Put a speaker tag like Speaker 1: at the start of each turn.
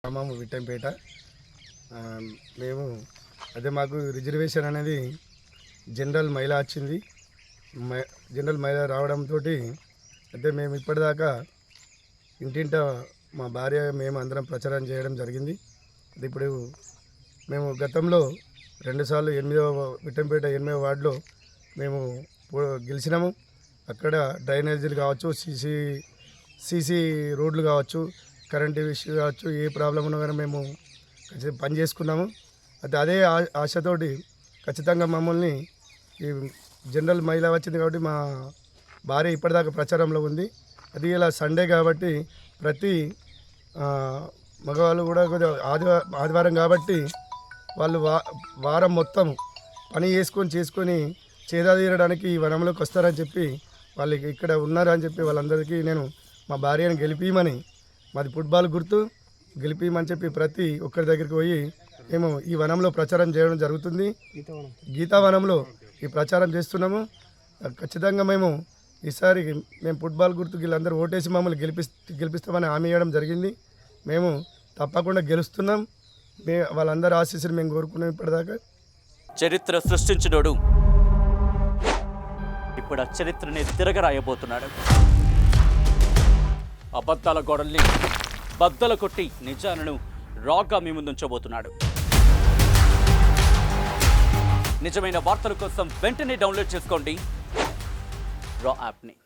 Speaker 1: గ్రామం విట్టంపేట. మేము అదే మాకు రిజర్వేషన్ అనేది జనరల్ మహిళ వచ్చింది. జనరల్ మహిళ రావడంతో అయితే మేము ఇప్పటిదాకా ఇంటింట మా భార్య మేము అందరం ప్రచారం చేయడం జరిగింది. ఇప్పుడు మేము గతంలో 2 సార్లు విట్టంపేట 8వ వార్డులో మేము గెలిచినాము. అక్కడ డ్రైనేజీలు కావచ్చు, సీసీ రోడ్లు కావచ్చు, కరెంటు విషయం కావచ్చు, ఏ ప్రాబ్లం ఉన్నా కానీ మేము పని చేసుకున్నాము. అయితే అదే ఆశతోటి ఖచ్చితంగా మమ్మల్ని ఈ జనరల్ మహిళ వచ్చింది కాబట్టి మా భార్య ఇప్పటిదాకా ప్రచారంలో ఉంది. అది ఇలా సండే కాబట్టి ప్రతి మగవాళ్ళు కూడా కొద్దిగా ఆదివారం కాబట్టి వాళ్ళు వారం మొత్తం పని చేసుకొని చేదాదీరడానికి ఈ వనంలోకి వస్తారని చెప్పి వాళ్ళు ఇక్కడ ఉన్నారని చెప్పి వాళ్ళందరికీ నేను మా భార్యను గెలిపిమని, మాది ఫుట్బాల్ గుర్తు, గెలిపిమని చెప్పి ప్రతి ఒక్కరి దగ్గరికి పోయి మేము ఈ వనంలో ప్రచారం చేయడం జరుగుతుంది. గీతావనంలో ఈ ప్రచారం చేస్తున్నాము. ఖచ్చితంగా మేము ఈసారి మేము ఫుట్బాల్ గుర్తుకి వీళ్ళందరూ ఓటేసి మమ్మల్ని గెలిపిస్తామని హామీ ఇవ్వడం జరిగింది. మేము తప్పకుండా గెలుస్తున్నాం. వాళ్ళందరూ ఆశీస్సులు మేము కోరుకున్నాం. ఇప్పటిదాకా
Speaker 2: చరిత్ర సృష్టించినోడు ఇప్పుడు ఆ చరిత్రని తిరగరాయబోతున్నాడు. అబద్ధాల గోడల్ని బద్దల కొట్టి నిజాలను రాగా మీ ముందుంచబోతున్నాడు. నిజమైన వార్తల కోసం వెంటనే డౌన్లోడ్ చేసుకోండి రా యాప్ని.